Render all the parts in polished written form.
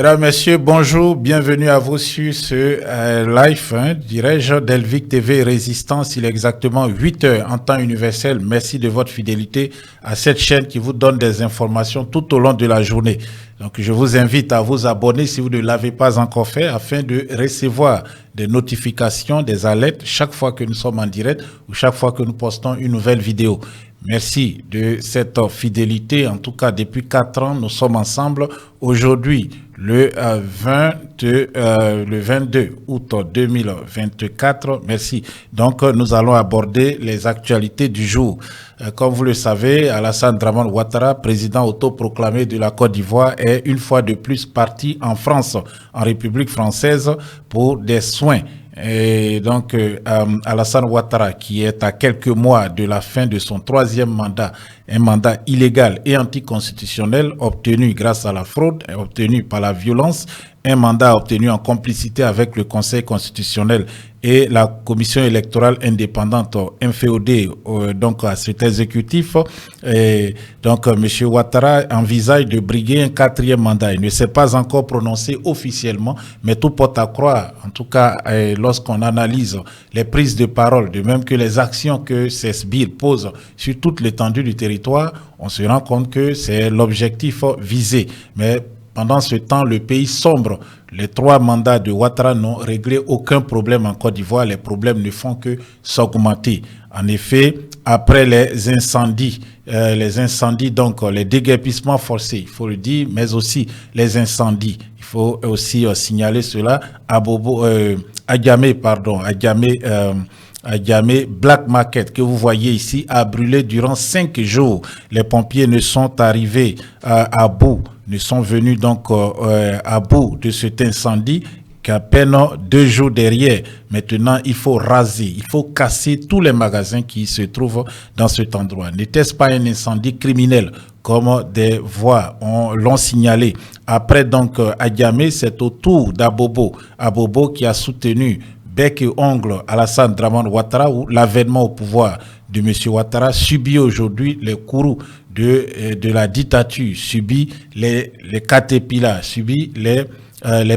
Mesdames, Messieurs, bonjour, bienvenue à vous sur ce live, dirais-je, d'Elvic TV Résistance. Il est exactement 8 heures en temps universel. Merci de votre fidélité à cette chaîne qui vous donne des informations tout au long de la journée. Donc, je vous invite à vous abonner si vous ne l'avez pas encore fait afin de recevoir des notifications, des alertes chaque fois que nous sommes en direct ou chaque fois que nous postons une nouvelle vidéo. Merci de cette fidélité. En tout cas, depuis 4 ans, nous sommes ensemble. Aujourd'hui, le 22 août 2024. Merci. Donc, nous allons aborder les actualités du jour. Comme vous le savez, Alassane Dramane Ouattara, président autoproclamé de la Côte d'Ivoire, est une fois de plus parti en France, en République française, pour des soins. Et donc, Alassane Ouattara, qui est à quelques mois de la fin de son 3e mandat, un mandat illégal et anticonstitutionnel, obtenu grâce à la fraude, obtenu par la violence, un mandat obtenu en complicité avec le Conseil constitutionnel et la Commission électorale indépendante inféodée donc à cet exécutif. Et donc, M. Ouattara envisage de briguer un 4e mandat. Il ne s'est pas encore prononcé officiellement, mais tout porte à croire, en tout cas lorsqu'on analyse les prises de parole, de même que les actions que ces sbires posent sur toute l'étendue du territoire, on se rend compte que c'est l'objectif visé. Mais pendant ce temps, le pays sombre. Les 3 mandats de Ouattara n'ont réglé aucun problème en Côte d'Ivoire. Les problèmes ne font que s'augmenter. En effet, après les incendies, donc les déguerpissements forcés, il faut le dire, mais aussi les incendies. Il faut aussi signaler cela. Adjamé Black Market, que vous voyez ici, a brûlé durant 5 jours. Les pompiers ne sont arrivés à bout, ne sont venus donc à bout de cet incendie qu'à peine 2 jours derrière. Maintenant, il faut raser, il faut casser tous les magasins qui se trouvent dans cet endroit. N'était-ce pas un incendie criminel, comme des voix l'ont signalé? Après donc Adjamé, c'est au tour d'Abobo qui a soutenu bec et ongle Alassane Dramane Ouattara, où l'avènement au pouvoir de M. Ouattara subit aujourd'hui les courroux de la dictature, subit les caterpillars, subit les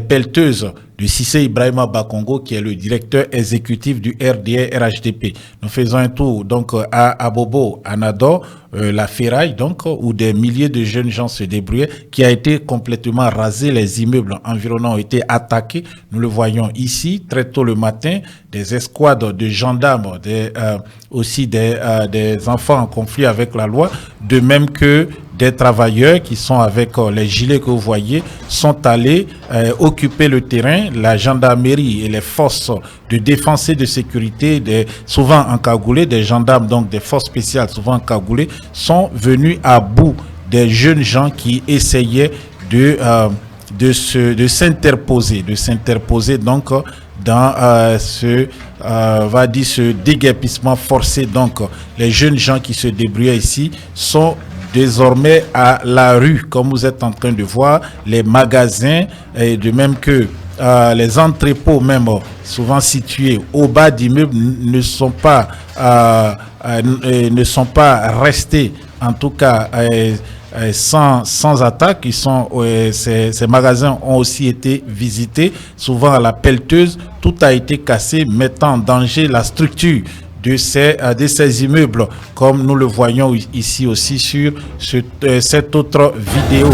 pelleteuses de Cissé Ibrahima Bakongo, qui est le directeur exécutif du RDR RHDP. Nous faisons un tour donc à Abobo, à Nador, la ferraille donc, où des milliers de jeunes gens se débrouillaient, qui a été complètement rasé. Les immeubles environnants ont été attaqués. Nous le voyons ici, très tôt le matin, des escouades de gendarmes, aussi des enfants en conflit avec la loi, de même que des travailleurs qui sont avec les gilets que vous voyez, sont allés occuper le terrain. La gendarmerie et les forces de défense et de sécurité, souvent encagoulés, des gendarmes, donc des forces spéciales souvent encagoulés, sont venus à bout des jeunes gens qui essayaient de s'interposer donc dans ce déguerpissement forcé. Donc, les jeunes gens qui se débrouillaient ici sont désormais à la rue, comme vous êtes en train de voir. Les magasins, et de même que les entrepôts même souvent situés au bas d'immeubles ne sont pas restés, en tout cas sans attaque. Ces magasins ont aussi été visités, souvent à la pelleteuse. Tout a été cassé, mettant en danger la structure de ces immeubles, comme nous le voyons ici aussi sur cette autre vidéo.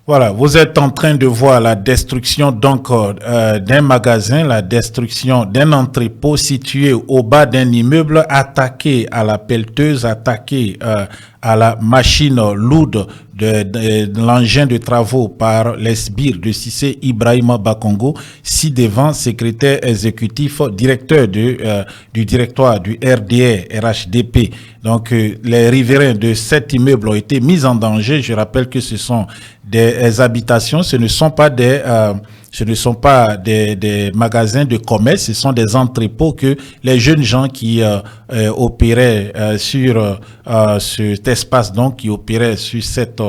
Voilà, vous êtes en train de voir la destruction donc d'un magasin, la destruction d'un entrepôt situé au bas d'un immeuble, attaqué à la pelleteuse, attaqué à la machine lourde de l'engin de travaux par les sbires de Cissé Ibrahima Bakongo, ci-devant secrétaire exécutif, directeur du directoire du RDR RHDP. Donc les riverains de cet immeuble ont été mis en danger. Je rappelle que ce sont des habitations, ce ne sont pas des ce ne sont pas des magasins de commerce, ce sont des entrepôts que les jeunes gens qui opéraient sur cet espace, donc qui opéraient sur cette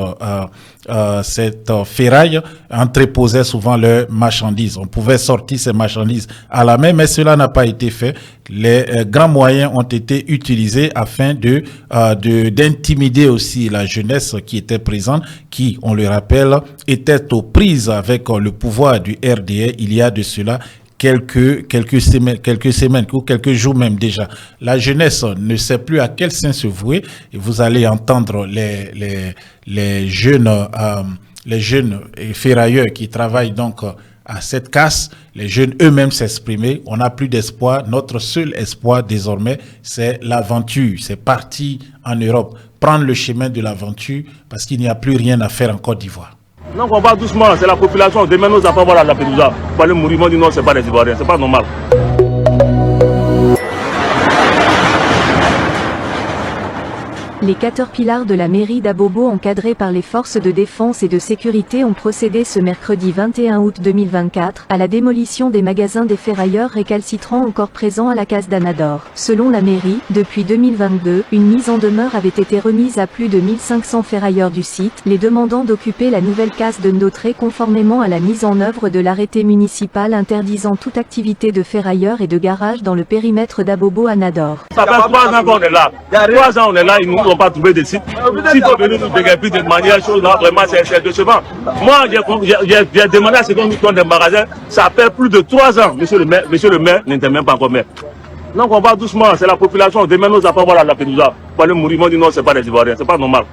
ferraille, entreposaient souvent leurs marchandises. On pouvait sortir ces marchandises à la main, mais cela n'a pas été fait. Les grands moyens ont été utilisés afin d'intimider aussi la jeunesse qui était présente, qui, on le rappelle, était aux prises avec le pouvoir du RDA il y a de cela quelques semaines ou quelques jours même déjà. La jeunesse ne sait plus à quel sein se vouer et vous allez entendre les jeunes ferrailleurs qui travaillent donc à cette casse, les jeunes eux-mêmes s'exprimer. On n'a plus d'espoir. Notre seul espoir désormais, c'est l'aventure. C'est parti en Europe, prendre le chemin de l'aventure parce qu'il n'y a plus rien à faire en Côte d'Ivoire. Donc on va doucement, c'est la population. Demain nos enfants vont à la Pédouza. Pour aller mourir, ils vont dire non, c'est pas des Ivoiriens, c'est pas normal. Les caterpillars de la mairie d'Abobo encadrés par les forces de défense et de sécurité ont procédé ce mercredi 21 août 2024 à la démolition des magasins des ferrailleurs récalcitrants encore présents à la case d'Anador. Selon la mairie, depuis 2022, une mise en demeure avait été remise à plus de 1500 ferrailleurs du site, les demandant d'occuper la nouvelle case de Ndotré conformément à la mise en œuvre de l'arrêté municipal interdisant toute activité de ferrailleurs et de garage dans le périmètre d'Abobo Anador. Ça fait 3 ans qu'on est là. 3 ans on est là, ils nous ont pas trouvé de site. S'ils sont venus nous déguerpir de manière chose, là, vraiment, c'est décevant. Moi, j'ai demandé à ce qu'on nous donne des magasins. Ça fait plus de 3 ans. Monsieur le maire n'était même pas encore maire. Donc, on va doucement. C'est la population. Demain, nos enfants vont à la Pédouza. Pour aller mourir, ils vont dire non, c'est pas des Ivoiriens. C'est pas normal.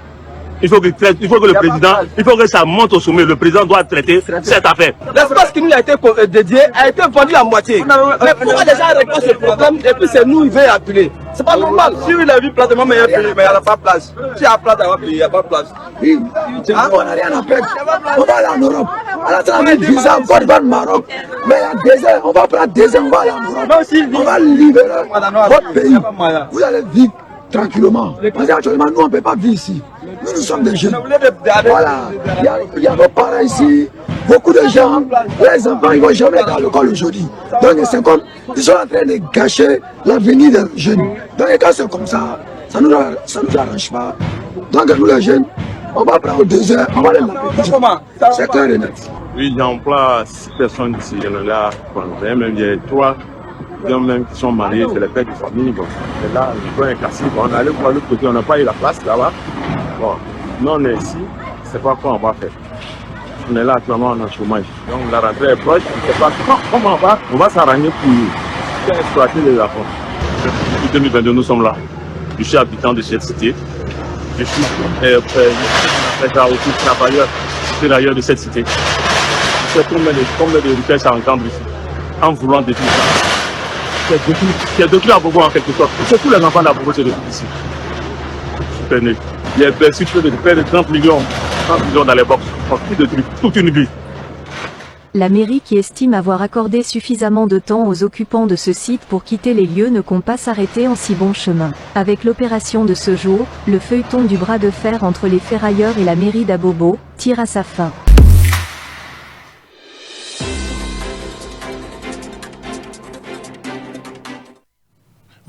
Il faut que le président, il faut que ça monte au sommet. Le président doit traiter cette affaire. L'espace qui nous a été dédié a été vendu à moitié. Mais pourquoi déjà régler ce problème et puis c'est nous, il veut appeler? C'est pas normal. Si il a vu place, mais il n'y a pas de place. Si il y a place, il n'y a pas de place. On n'a rien à perdre. On va aller en Europe. On a travaillé 10 ans, Côte d'Ivoire, Maroc. Mais il y a 2 ans, on va prendre 2 ans, on va aller en Europe. On va libérer votre pays. Vous allez vivre tranquillement. Parce qu'actuellement, nous, on ne peut pas vivre ici. Nous sommes des jeunes. Voilà. Il y a nos parents ici. Beaucoup de gens, les enfants, ils ne vont jamais aller à l'école aujourd'hui. Donc, c'est comme, ils sont en train de gâcher l'avenir des jeunes. Donc, quand c'est comme ça, ça ne nous arrange pas. Donc, nous, les jeunes, on va prendre 2 heures, on va aller là. C'est clair et net. Oui, j'emploie 6 personnes ici. Il y en a là, même il y a 3. Il y en a même qui sont mariés, c'est les pères de famille. Bon. Et là, le coin est cassé. Bon, on est allé voir l'autre côté, on n'a pas eu la place là-bas. Bon, nous on est ici, c'est pas quoi on va faire. On est là actuellement en chômage. Donc la rentrée est proche, on ne sait pas comment on va s'arranger pour exploiter les enfants. Depuis 2022, nous sommes là. Je suis habitant de cette cité. Je suis travailleur de cette cité. Je sais combien de richesses à entendre ici, en voulant détruire ça. C'est détruit à Bobo en quelque sorte. C'est tous les enfants d'Abobo, c'est détruit ici. Super nul. Il y a perçu de près de 30 millions dans les box. Toute une vie. La mairie qui estime avoir accordé suffisamment de temps aux occupants de ce site pour quitter les lieux ne compte pas s'arrêter en si bon chemin. Avec l'opération de ce jour, le feuilleton du bras de fer entre les ferrailleurs et la mairie d'Abobo tire à sa fin.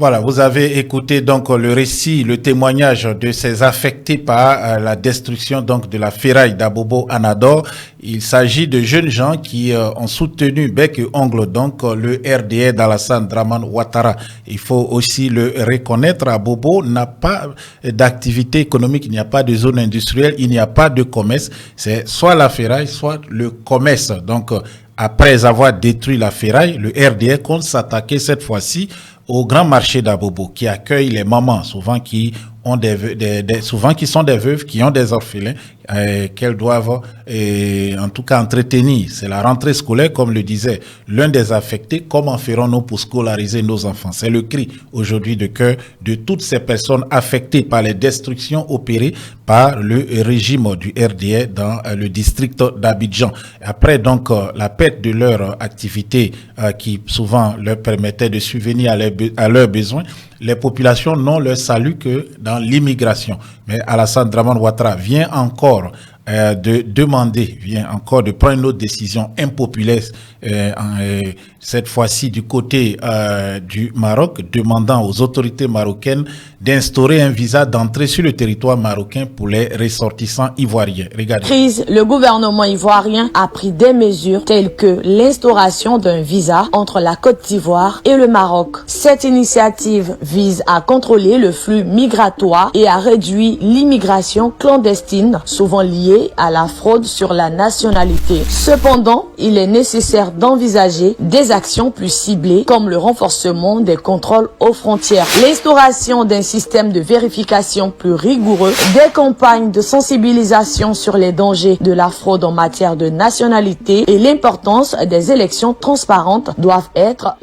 Voilà, vous avez écouté donc le récit, le témoignage de ces affectés par la destruction donc de la ferraille d'Abobo Anador. Il s'agit de jeunes gens qui ont soutenu bec et ongle donc le RDA d'Alassane Dramane Ouattara. Il faut aussi le reconnaître, Abobo n'a pas d'activité économique, il n'y a pas de zone industrielle, il n'y a pas de commerce. C'est soit la ferraille, soit le commerce. Donc après avoir détruit la ferraille, le RDA compte s'attaquer cette fois-ci au grand marché d'Abobo qui accueille les mamans, souvent qui ont souvent qui sont des veuves, qui ont des orphelins qu'elles doivent en tout cas entretenir. C'est la rentrée scolaire, comme le disait l'un des affectés. Comment ferons-nous pour scolariser nos enfants? C'est le cri aujourd'hui de cœur de toutes ces personnes affectées par les destructions opérées par le régime du RDA dans le district d'Abidjan. Après donc la perte de leur activité qui souvent leur permettait de subvenir à leurs besoins, les populations n'ont leur salut que dans l'immigration. Mais Alassane Dramane Ouattara vient encore de demander, vient encore de prendre une autre décision impopulaire, cette fois-ci du côté du Maroc, demandant aux autorités marocaines d'instaurer un visa d'entrée sur le territoire marocain pour les ressortissants ivoiriens. Regardez. Crise, le gouvernement ivoirien a pris des mesures telles que l'instauration d'un visa entre la Côte d'Ivoire et le Maroc. Cette initiative vise à contrôler le flux migratoire et à réduire l'immigration clandestine, souvent liée à la fraude sur la nationalité. Cependant, il est nécessaire d'envisager des actions plus ciblées comme le renforcement des contrôles aux frontières, l'instauration d'un système de vérification plus rigoureux, des campagnes de sensibilisation sur les dangers de la fraude en matière de nationalité et l'importance des élections transparentes doivent être...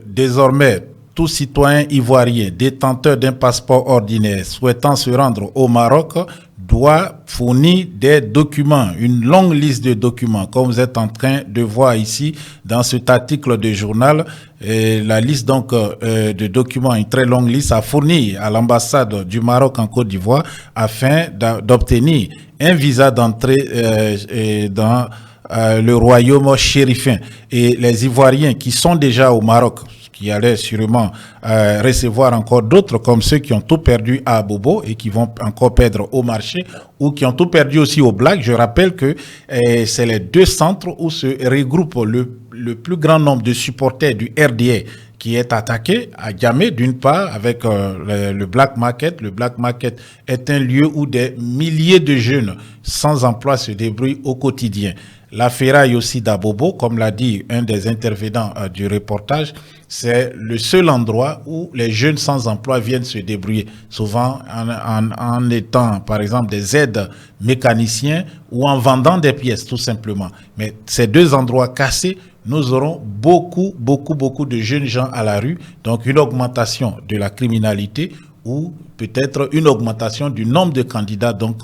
Désormais, tout citoyen ivoirien détenteur d'un passeport ordinaire souhaitant se rendre au Maroc doit fournir des documents, une longue liste de documents, comme vous êtes en train de voir ici dans cet article de journal. Et la liste donc de documents, une très longue liste à fournir à l'ambassade du Maroc en Côte d'Ivoire afin d'obtenir un visa d'entrée dans le royaume chérifin. Et les Ivoiriens qui sont déjà au Maroc, qui allaient sûrement recevoir encore d'autres comme ceux qui ont tout perdu à Bobo et qui vont encore perdre au marché ou qui ont tout perdu aussi au Black. Je rappelle que c'est les deux centres où se regroupe le plus grand nombre de supporters du RDA qui est attaqué à Djamé, d'une part, avec le Black Market. Le Black Market est un lieu où des milliers de jeunes sans emploi se débrouillent au quotidien. La ferraille aussi d'Abobo, comme l'a dit un des intervenants du reportage, c'est le seul endroit où les jeunes sans emploi viennent se débrouiller, souvent en étant, par exemple, des aides mécaniciens ou en vendant des pièces, tout simplement. Mais ces deux endroits cassés, nous aurons beaucoup de jeunes gens à la rue, donc une augmentation de la criminalité ou peut-être une augmentation du nombre de candidats donc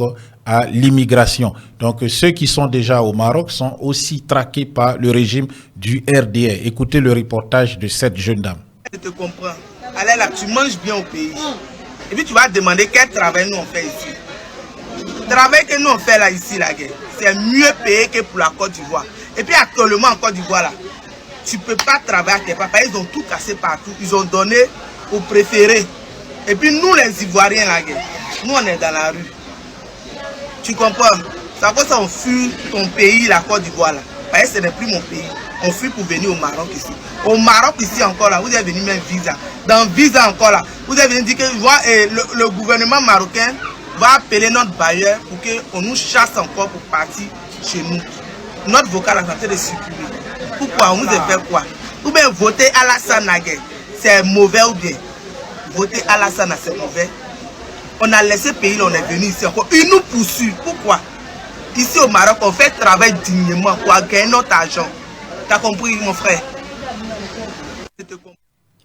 à l'immigration. Donc ceux qui sont déjà au Maroc sont aussi traqués par le régime du RDA. Écoutez le reportage de cette jeune dame. Je te comprends. Allez là, tu manges bien au pays. Et puis tu vas demander quel travail nous on fait ici. Le travail que nous on fait là ici, c'est mieux payé que pour la Côte d'Ivoire. Et puis actuellement en Côte d'Ivoire là, tu ne peux pas travailler à tes papas. Ils ont tout cassé partout. Ils ont donné aux préférés. Et puis nous les Ivoiriens là, nous on est dans la rue. Tu comprends? C'est pour ça qu'on fuit ton pays, la Côte d'Ivoire là. Parce que ce n'est plus mon pays. On fuit pour venir au Maroc ici. Au Maroc ici encore là, vous êtes venu même visa. Dans visa encore là, vous êtes venu dire que le gouvernement marocain va appeler notre bailleur pour qu'on nous chasse encore pour partir chez nous. Notre vocal est en train de circuler. Pourquoi? On nous a fait quoi? Ou bien voter Alassane, c'est mauvais ou bien? Voter Alassane, c'est mauvais. On a laissé le pays, on est venu ici encore. Ils nous poursuivent. Pourquoi? Ici au Maroc, on fait travail dignement pour gagner notre argent. T'as compris, mon frère?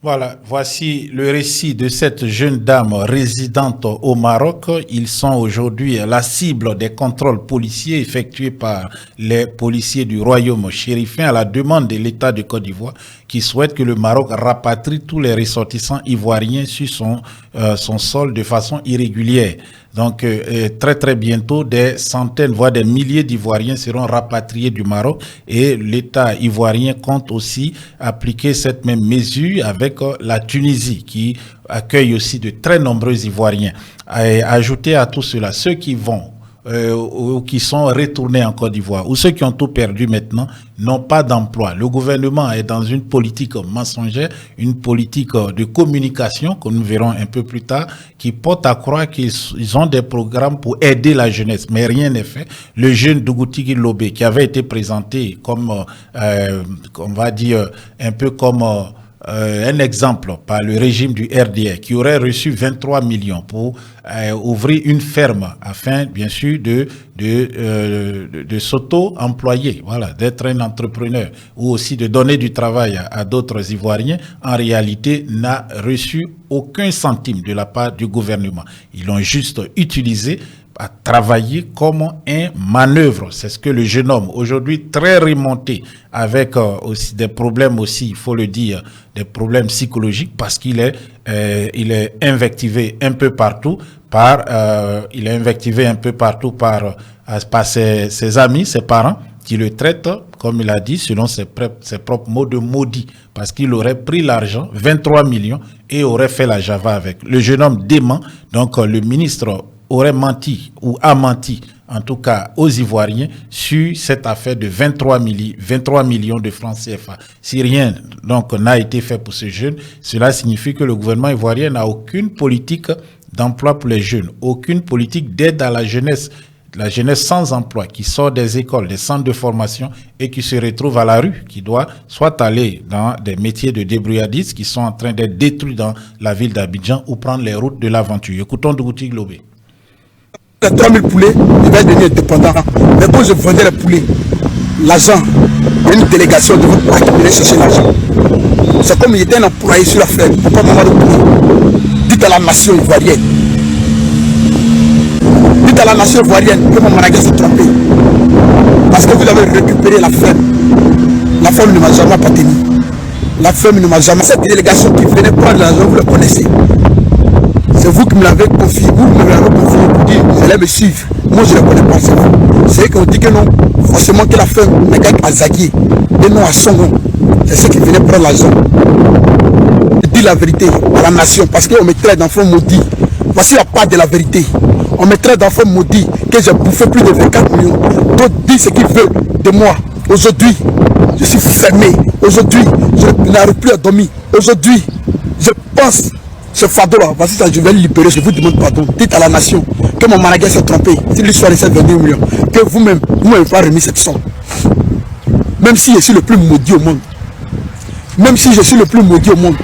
Voilà, voici le récit de cette jeune dame résidente au Maroc. Ils sont aujourd'hui la cible des contrôles policiers effectués par les policiers du royaume chérifin à la demande de l'État de Côte d'Ivoire qui souhaite que le Maroc rapatrie tous les ressortissants ivoiriens sur son sol de façon irrégulière. Donc très bientôt, des centaines, voire des milliers d'Ivoiriens seront rapatriés du Maroc et l'État ivoirien compte aussi appliquer cette même mesure avec la Tunisie qui accueille aussi de très nombreux Ivoiriens. Et ajouter à tout cela, ceux qui vont ou qui sont retournés en Côte d'Ivoire ou ceux qui ont tout perdu maintenant n'ont pas d'emploi. Le gouvernement est dans une politique mensongère, une politique de communication que nous verrons un peu plus tard qui porte à croire qu'ils ont des programmes pour aider la jeunesse, mais rien n'est fait. Le jeune Dougoutigi Lobé qui avait été présenté comme, on va dire, un peu comme un exemple par le régime du RDA qui aurait reçu 23 millions pour ouvrir une ferme afin bien sûr de s'auto-employer, voilà, d'être un entrepreneur ou aussi de donner du travail à d'autres Ivoiriens, en réalité n'a reçu aucun centime de la part du gouvernement. Ils l'ont juste utilisé à travailler comme un manœuvre. C'est ce que le jeune homme, aujourd'hui très remonté, avec aussi des problèmes aussi, il faut le dire, des problèmes psychologiques, parce qu'il est invectivé un peu partout par ses amis, ses parents, qui le traitent, comme il a dit, selon ses propres mots, de maudit, parce qu'il aurait pris l'argent, 23 millions, et aurait fait la Java avec. Le jeune homme dément, donc le ministre aurait menti, ou a menti, en tout cas aux Ivoiriens, sur cette affaire de 23 millions de francs CFA. Si rien donc n'a été fait pour ces jeunes, cela signifie que le gouvernement ivoirien n'a aucune politique d'emploi pour les jeunes, aucune politique d'aide à la jeunesse sans emploi, qui sort des écoles, des centres de formation et qui se retrouve à la rue, qui doit soit aller dans des métiers de débrouillardistes qui sont en train d'être détruits dans la ville d'Abidjan, ou prendre les routes de l'aventure. Écoutons Dougouti Globé. Les 3000 poulets, il va devenir indépendant. Mais quand je vendais les poulets, l'agent, une délégation devait accumuler chercher l'argent. C'est comme il était un employé sur la ferme. Papa, maman, le poulet. Dites à la nation ivoirienne. Dites à la nation ivoirienne que mon manager s'est trompé. Parce que vous avez récupéré la ferme. La ferme ne m'a jamais appartenu. La ferme ne m'a jamais. Cette délégation qui venait prendre l'argent, vous le connaissez. C'est vous qui me l'avez confié, vous me l'avez confié pour dire, allez me suivre. Moi je ne connais pas, c'est vous. C'est qu'on dit que non, forcément que la ferme n'est qu'à Zaguier, et non à Songon. C'est ceux qui venaient prendre l'argent. Je dis la vérité à la nation, parce qu'on me traite d'enfants maudits. Voici la part de la vérité. On me traite d'enfants maudits, que j'ai bouffé plus de 24 millions. D'autres disent ce qu'ils veulent de moi. Aujourd'hui, je suis fermé. Aujourd'hui, je n'arrive plus à dormir. Aujourd'hui, je pense. Ce fardeau là, voici ça, je vais le libérer, je vous demande pardon. Dites à la nation que mon manager s'est trompé. Si l'histoire est 22 millions, que vous-même, vous m'avez pas remis cette somme. Même si je suis le plus maudit au monde. Même si je suis le plus maudit au monde.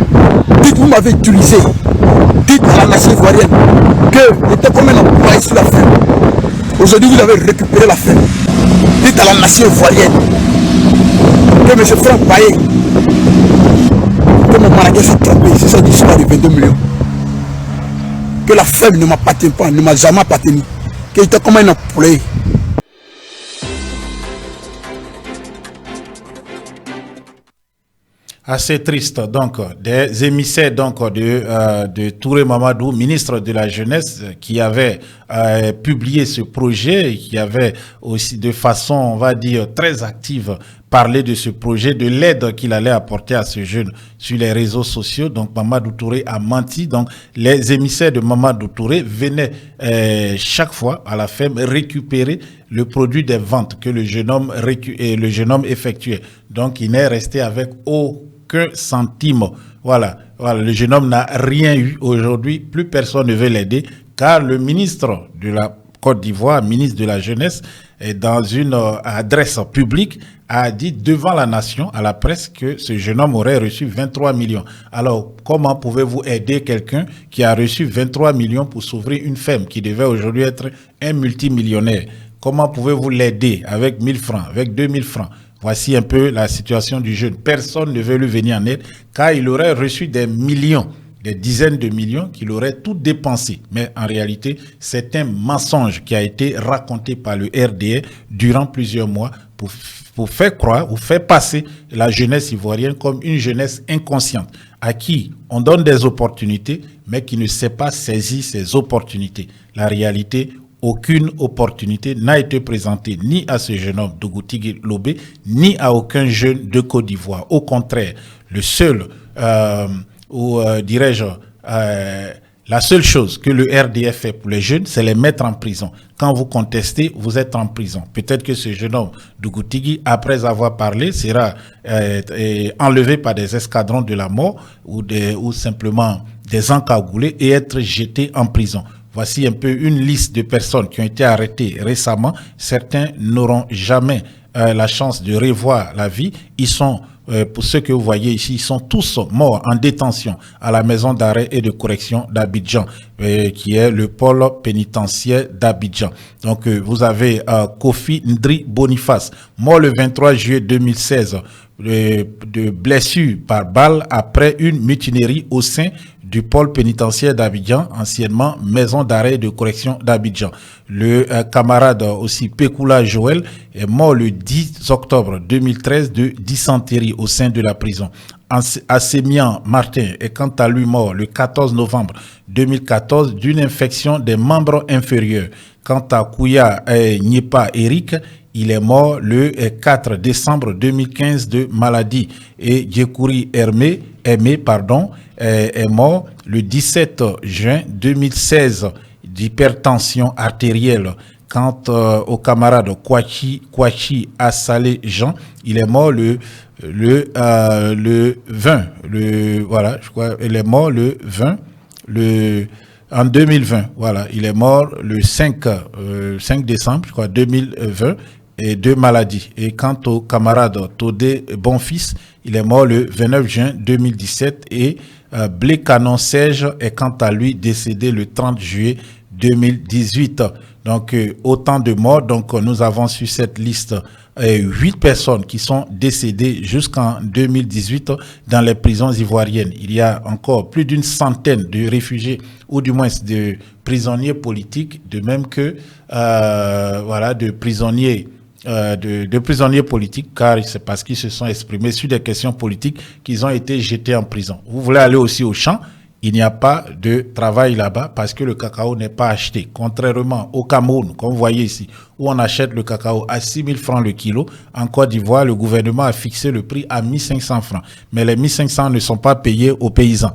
Dites, vous m'avez utilisé. Dites à la nation ivoirienne que j'étais comme un employé sur la ferme. Aujourd'hui, vous avez récupéré la ferme. Dites à la nation ivoirienne que M. Franck Baye, que mon manager s'est trompé, c'est cette histoire de 22 millions. Que la ferme ne m'appartient pas, ne m'a jamais appartenu. Que j'étais comme un employé. Assez triste, donc, des émissaires donc de Touré Mamadou, ministre de la Jeunesse, qui avait publié ce projet, et qui avait aussi de façon, on va dire, très active parlé de ce projet, de l'aide qu'il allait apporter à ce jeune sur les réseaux sociaux. Donc Mamadou Touré a menti. Donc les émissaires de Mamadou Touré venaient chaque fois à la ferme récupérer le produit des ventes que le jeune homme effectuait. Donc il n'est resté avec aucun centime. Voilà, le jeune homme n'a rien eu aujourd'hui. Plus personne ne veut l'aider, car le ministre de la Côte d'Ivoire, ministre de la Jeunesse, et dans une adresse publique, a dit devant la nation, à la presse, que ce jeune homme aurait reçu 23 millions. Alors, comment pouvez-vous aider quelqu'un qui a reçu 23 millions pour s'ouvrir une ferme, qui devait aujourd'hui être un multimillionnaire? Comment pouvez-vous l'aider avec 1000 francs, avec 2000 francs? Voici un peu la situation du jeune. Personne ne veut lui venir en aide, car il aurait reçu des millions, des dizaines de millions, qu'il aurait tout dépensé. Mais en réalité, c'est un mensonge qui a été raconté par le RDA durant plusieurs mois pour faire croire ou faire passer la jeunesse ivoirienne comme une jeunesse inconsciente, à qui on donne des opportunités, mais qui ne sait pas saisir ces opportunités. La réalité, aucune opportunité n'a été présentée ni à ce jeune homme Dougouti Lobé, ni à aucun jeune de Côte d'Ivoire. Au contraire, le seul, la seule chose que le RDF fait pour les jeunes, c'est les mettre en prison. Quand vous contestez, vous êtes en prison. Peut-être que ce jeune homme, Dougouti, après avoir parlé, sera enlevé par des escadrons de la mort ou simplement des encagoulés et être jeté en prison. Voici un peu une liste de personnes qui ont été arrêtées récemment. Certains n'auront jamais la chance de revoir la vie. Ils sont, pour ceux que vous voyez ici, ils sont tous morts en détention à la maison d'arrêt et de correction d'Abidjan, qui est le pôle pénitentiaire d'Abidjan. Donc, vous avez Kofi Ndri Boniface, mort le 23 juillet 2016, de blessure par balle après une mutinerie au sein du pôle pénitentiaire d'Abidjan, anciennement maison d'arrêt de correction d'Abidjan. Le camarade aussi Pekoula Joël est mort le 10 octobre 2013 de dysenterie au sein de la prison. Assémian Martin est quant à lui mort le 14 novembre 2014 d'une infection des membres inférieurs. Quant à Kouya Nyepa Eric, il est mort le 4 décembre 2015 de maladie. Et Djekouri Aimé, est mort le 17 juin 2016 d'hypertension artérielle. Quant au camarade Kouachi Assalé Jean, il est mort le 20, je crois, il est mort le 20, en 2020, voilà, il est mort le 5 décembre, je crois, 2020, et de maladie. Et quant au camarade Todé Bonfils, il est mort le 29 juin 2017 et Blé Canon Serge est quant à lui décédé le 30 juillet 2018. Donc, autant de morts. Donc, nous avons sur cette liste 8 personnes qui sont décédées jusqu'en 2018 dans les prisons ivoiriennes. Il y a encore plus d'une centaine de réfugiés ou du moins de prisonniers politiques, de même que de prisonniers politiques, car c'est parce qu'ils se sont exprimés sur des questions politiques qu'ils ont été jetés en prison. Vous voulez aller aussi au champ? Il n'y a pas de travail là-bas parce que le cacao n'est pas acheté. Contrairement au Cameroun, comme vous voyez ici, où on achète le cacao à 6 000 francs le kilo, en Côte d'Ivoire, le gouvernement a fixé le prix à 1 500 francs. Mais les 1 500 ne sont pas payés aux paysans.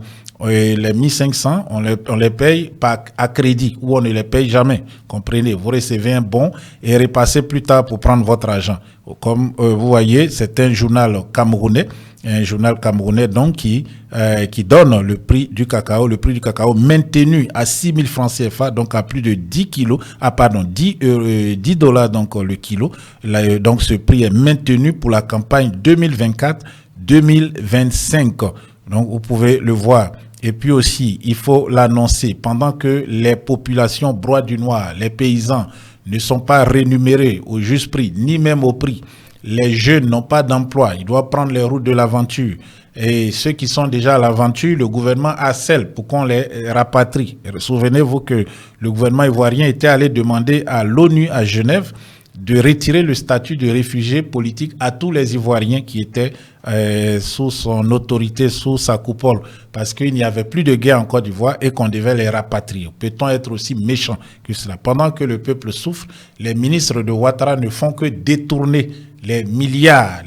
Et les 1 500, on les paye pas à crédit ou on ne les paye jamais. Comprenez, vous recevez un bon et repassez plus tard pour prendre votre argent. Comme vous voyez, c'est un journal camerounais donc qui donne le prix du cacao maintenu à 6 000 francs CFA, donc à plus de 10 dollars donc le kilo. Là, donc ce prix est maintenu pour la campagne 2024-2025. Donc vous pouvez le voir. Et puis aussi, il faut l'annoncer, pendant que les populations broient du noir, les paysans ne sont pas rémunérés au juste prix, ni même au prix. Les jeunes n'ont pas d'emploi, ils doivent prendre les routes de l'aventure. Et ceux qui sont déjà à l'aventure, le gouvernement harcèle pour qu'on les rapatrie. Souvenez-vous que le gouvernement ivoirien était allé demander à l'ONU à Genève de retirer le statut de réfugié politique à tous les Ivoiriens qui étaient sous son autorité, sous sa coupole, parce qu'il n'y avait plus de guerre en Côte d'Ivoire et qu'on devait les rapatrier. Peut-on être aussi méchant que cela? Pendant que le peuple souffre, les ministres de Ouattara ne font que détourner les milliards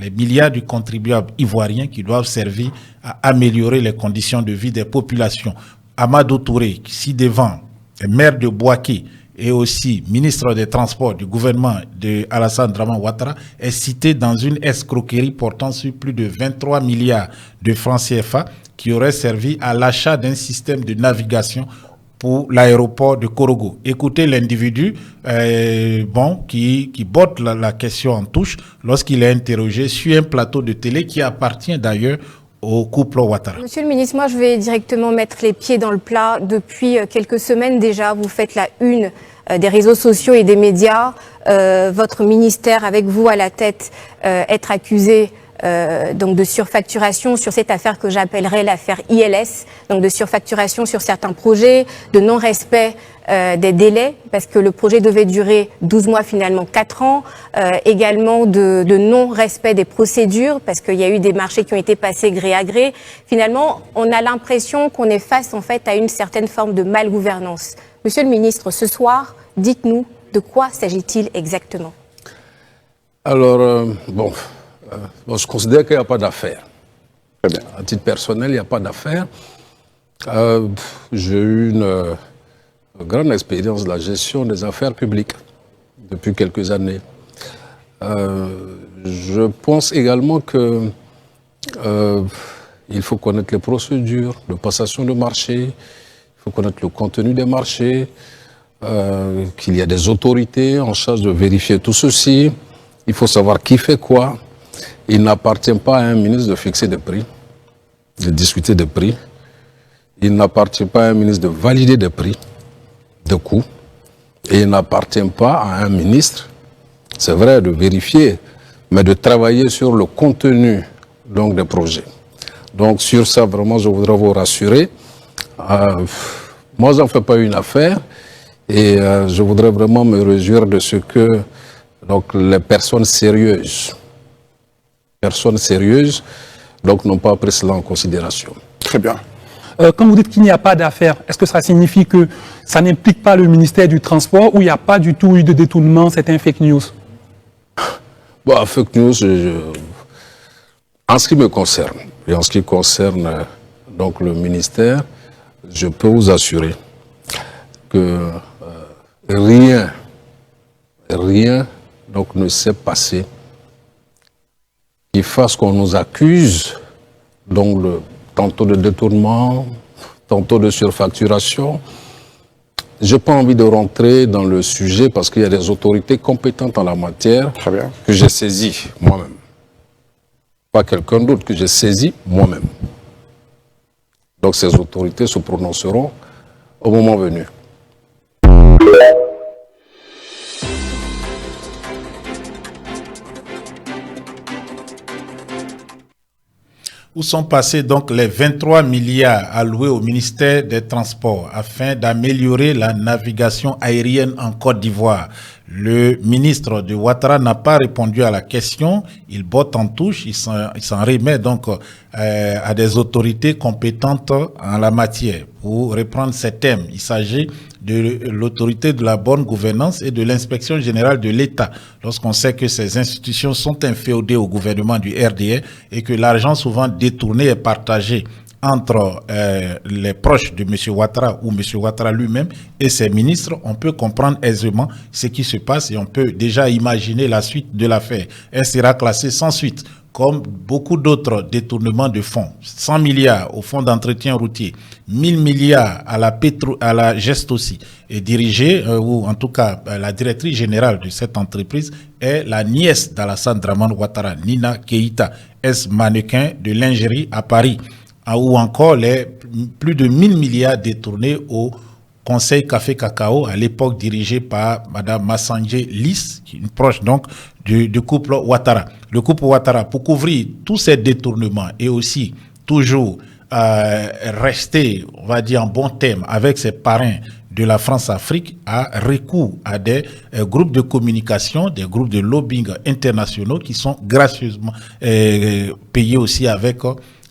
du contribuable ivoirien qui doivent servir à améliorer les conditions de vie des populations. Amadou Touré, ci-devant, maire de Bouaké, et aussi ministre des Transports du gouvernement de Alassane Draman Ouattara, est cité dans une escroquerie portant sur plus de 23 milliards de francs CFA qui aurait servi à l'achat d'un système de navigation pour l'aéroport de Korogo. Écoutez l'individu qui botte la question en touche lorsqu'il est interrogé sur un plateau de télé qui appartient d'ailleurs au couple Ouattara. Monsieur le ministre, moi je vais directement mettre les pieds dans le plat. Depuis quelques semaines déjà, vous faites la une des réseaux sociaux et des médias. Votre ministère, avec vous à la tête, être accusé donc de surfacturation sur cette affaire que j'appellerais l'affaire ILS, donc de surfacturation sur certains projets, de non-respect des délais, parce que le projet devait durer 12 mois, finalement 4 ans, également de non-respect des procédures, parce qu'il y a eu des marchés qui ont été passés gré à gré. Finalement, on a l'impression qu'on est face en fait à une certaine forme de malgouvernance. Monsieur le ministre, ce soir, dites-nous de quoi s'agit-il exactement? Alors, je considère qu'il n'y a pas d'affaire. À titre personnel, il n'y a pas d'affaire. J'ai eu une grande expérience de la gestion des affaires publiques depuis quelques années. Je pense également que il faut connaître les procédures de passation de marché, il faut connaître le contenu des marchés, qu'il y a des autorités en charge de vérifier tout ceci. Il faut savoir qui fait quoi. Il n'appartient pas à un ministre de fixer des prix, de discuter des prix. Il n'appartient pas à un ministre de valider des prix, de coûts. Et il n'appartient pas à un ministre, c'est vrai, de vérifier, mais de travailler sur le contenu donc, des projets. Donc sur ça, vraiment, je voudrais vous rassurer. Moi, j'en fais pas une affaire et je voudrais vraiment me réjouir de ce que donc, les personnes sérieuses donc, n'ont pas pris cela en considération. Très bien. Quand vous dites qu'il n'y a pas d'affaires, est-ce que ça signifie que ça n'implique pas le ministère du Transport ou il n'y a pas du tout eu de détournement, c'est un fake news? Bon, fake news, en ce qui me concerne, et en ce qui concerne donc, le ministère, je peux vous assurer que rien donc, ne s'est passé qui fasse qu'on nous accuse donc, tantôt de détournement, tantôt de surfacturation. Je n'ai pas envie de rentrer dans le sujet parce qu'il y a des autorités compétentes en la matière que j'ai saisies moi-même. Pas quelqu'un d'autre que j'ai saisi moi-même. Donc ces autorités se prononceront au moment venu. Où sont passés donc les 23 milliards alloués au ministère des Transports afin d'améliorer la navigation aérienne en Côte d'Ivoire? Le ministre de Ouattara n'a pas répondu à la question. Il botte en touche. Il s'en remet donc à des autorités compétentes en la matière. Pour reprendre ces thèmes, il s'agit de l'autorité de la bonne gouvernance et de l'inspection générale de l'État. Lorsqu'on sait que ces institutions sont inféodées au gouvernement du RDA et que l'argent souvent détourné est partagé entre les proches de M. Ouattara ou M. Ouattara lui-même et ses ministres, on peut comprendre aisément ce qui se passe et on peut déjà imaginer la suite de l'affaire. Elle sera classée sans suite, comme beaucoup d'autres détournements de fonds. 100 milliards au fonds d'entretien routier, 1000 milliards à la geste aussi, et dirigée, ou en tout cas la directrice générale de cette entreprise est la nièce d'Alassane Dramane Ouattara, Nina Keïta, ex-mannequin de lingerie à Paris, ou encore les plus de 1000 milliards détournés au Conseil Café Cacao, à l'époque dirigé par Mme Massanjé Lys, une proche donc du couple Ouattara. Le couple Ouattara, pour couvrir tous ces détournements et aussi toujours rester, on va dire en bon terme, avec ses parrains de la France-Afrique, a recours à des groupes de communication, des groupes de lobbying internationaux qui sont gracieusement payés aussi avec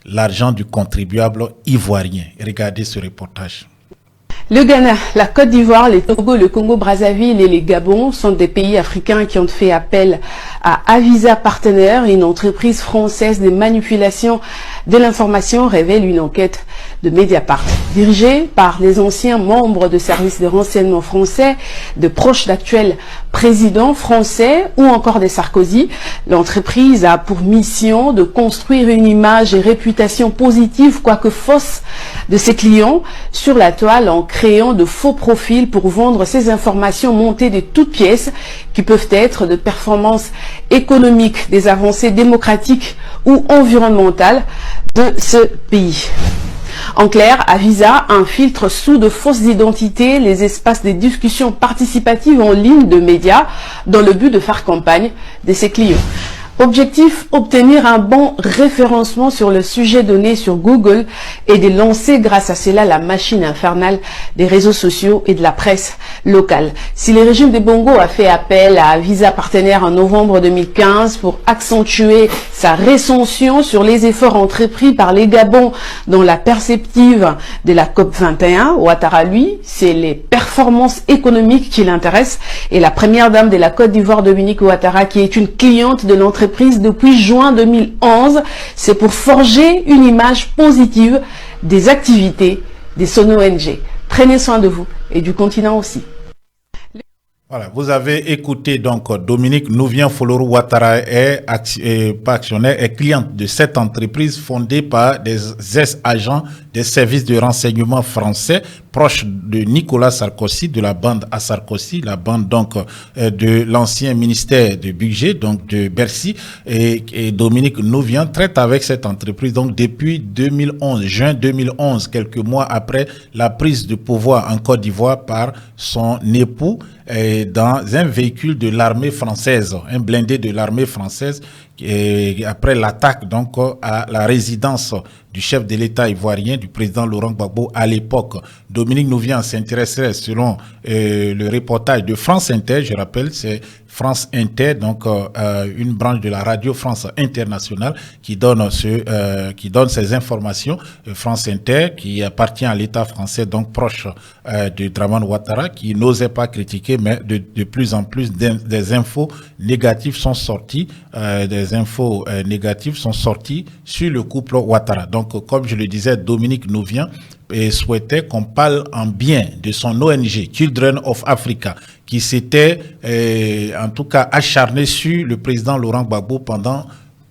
l'argent du contribuable ivoirien. Regardez ce reportage. Le Ghana, la Côte d'Ivoire, le Togo, le Congo-Brazzaville et les Gabon sont des pays africains qui ont fait appel à Avisa Partenaires, une entreprise française de manipulation de l'information, révèle une enquête de Mediapart. Dirigée par les anciens membres de services de renseignement français, de proches d'actuels présidents français ou encore des Sarkozy, l'entreprise a pour mission de construire une image et réputation positive, quoique fausse, de ses clients sur la toile en créant de faux profils pour vendre ces informations montées de toutes pièces qui peuvent être de performances économiques, des avancées démocratiques ou environnementales de ce pays. En clair, Avisa infiltre sous de fausses identités les espaces de discussions participatives en ligne de médias dans le but de faire campagne de ses clients. Objectif, obtenir un bon référencement sur le sujet donné sur Google et de lancer grâce à cela la machine infernale des réseaux sociaux et de la presse locale. Si le régime de Bongo a fait appel à Avisa Partenaires en novembre 2015 pour accentuer sa recension sur les efforts entrepris par les Gabons dans la perspective de la COP21, Ouattara, lui, c'est les performances économiques qui l'intéressent et la première dame de la Côte d'Ivoire, Dominique Ouattara, qui est une cliente de l'entreprise depuis juin 2011, c'est pour forger une image positive des activités de son ONG. Prenez soin de vous et du continent aussi. Voilà, vous avez écouté donc Dominique Nouvien-Folorou Ouattara est pas actionnaire, est cliente de cette entreprise fondée par des ex-agents des services de renseignement français proches de Nicolas Sarkozy, de la bande à Sarkozy, la bande donc de l'ancien ministère du budget, donc de Bercy, et Dominique Nouvien traite avec cette entreprise donc depuis 2011, juin 2011, quelques mois après la prise de pouvoir en Côte d'Ivoire par son époux, dans un véhicule de l'armée française, un blindé de l'armée française et après l'attaque donc à la résidence du chef de l'État ivoirien, du président Laurent Gbagbo à l'époque. Dominique Nouvian s'intéresserait, selon le reportage de France Inter, je rappelle, c'est France Inter, donc une branche de la radio France Internationale qui donne ces informations. France Inter, qui appartient à l'État français, donc proche de Dramane Ouattara, qui n'osait pas critiquer, mais de plus en plus des infos négatives sont sorties, sur le couple Ouattara. Donc, comme je le disais, Dominique Nouvian souhaitait qu'on parle en bien de son ONG Children of Africa, qui s'était en tout cas acharné sur le président Laurent Gbagbo pendant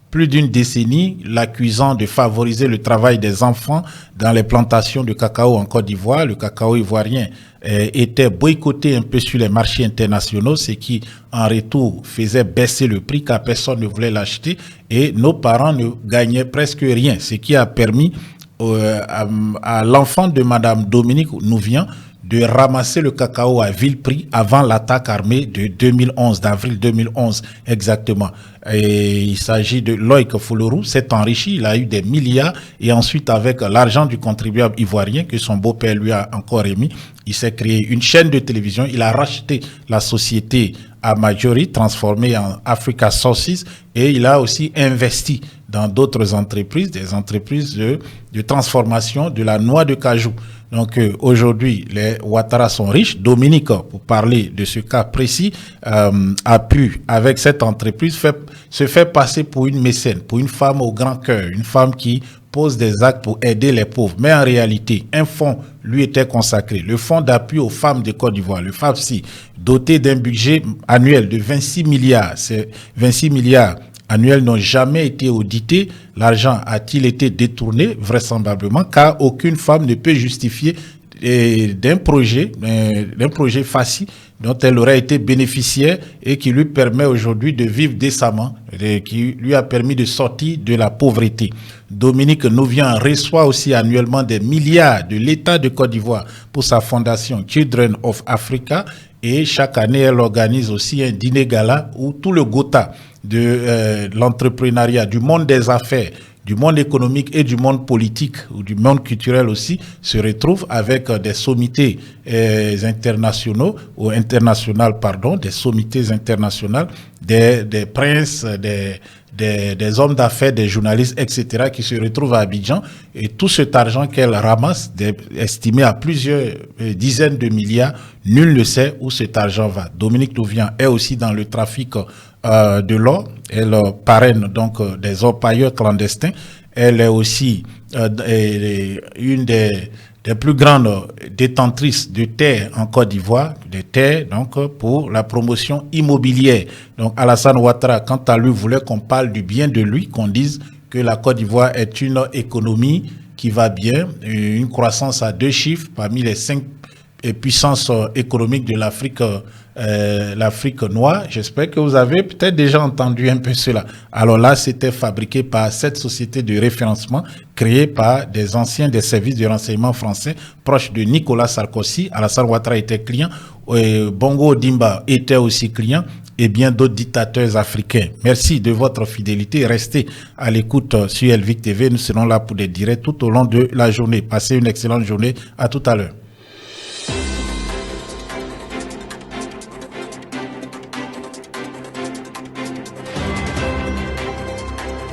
plus d'une décennie, l'accusant de favoriser le travail des enfants dans les plantations de cacao en Côte d'Ivoire. Le cacao ivoirien était boycotté un peu sur les marchés internationaux, ce qui en retour faisait baisser le prix car personne ne voulait l'acheter et nos parents ne gagnaient presque rien, ce qui a permis à l'enfant de Madame Dominique Nouvian de ramasser le cacao à vil prix avant l'attaque armée de 2011, d'avril 2011 exactement. Et il s'agit de Loïc Foulourou, s'est enrichi, il a eu des milliards et ensuite avec l'argent du contribuable ivoirien que son beau-père lui a encore émis, il s'est créé une chaîne de télévision, il a racheté la société à Majori, transformée en Africa Sources, et il a aussi investi dans d'autres entreprises, des entreprises de transformation de la noix de cajou. Donc aujourd'hui, les Ouattara sont riches. Dominique, pour parler de ce cas précis, a pu, avec cette entreprise, se faire passer pour une mécène, pour une femme au grand cœur, une femme qui pose des actes pour aider les pauvres. Mais en réalité, un fonds lui était consacré, le fonds d'appui aux femmes de Côte d'Ivoire, le FAFSI, doté d'un budget annuel de 26 milliards. Ces 26 milliards annuels n'ont jamais été audités. L'argent a-t-il été détourné? Vraisemblablement, car aucune femme ne peut justifier d'un projet FAFSI dont elle aurait été bénéficiaire et qui lui permet aujourd'hui de vivre décemment, et qui lui a permis de sortir de la pauvreté. Dominique Nouvian reçoit aussi annuellement des milliards de l'État de Côte d'Ivoire pour sa fondation Children of Africa, et chaque année elle organise aussi un dîner gala où tout le Gotha de l'entrepreneuriat, du monde des affaires, du monde économique et du monde politique ou du monde culturel aussi se retrouve avec des sommités internationaux ou internationales, pardon, des sommités internationales, des princes, des hommes d'affaires, des journalistes, etc., qui se retrouvent à Abidjan, et tout cet argent qu'elle ramasse, estimé à plusieurs dizaines de milliards, nul ne sait où cet argent va. Dominique Nouvian est aussi dans le trafic de l'or. Elle parraine donc des orpailleurs clandestins. Elle est aussi une des plus grandes détentrices de terres en Côte d'Ivoire, des terres donc pour la promotion immobilière. Donc Alassane Ouattara, quant à lui, voulait qu'on parle du bien de lui, qu'on dise que la Côte d'Ivoire est une économie qui va bien, une croissance à 2 chiffres parmi les 5 puissances économiques de l'Afrique noire. J'espère que vous avez peut-être déjà entendu un peu cela. Alors là, c'était fabriqué par cette société de référencement créée par des anciens des services de renseignement français proches de Nicolas Sarkozy. Alassane Ouattara était client, Bongo Ondimba était aussi client, et bien d'autres dictateurs africains. Merci de votre fidélité. Restez à l'écoute sur Elvic TV. Nous serons là pour des directs tout au long de la journée. Passez une excellente journée. À tout à l'heure.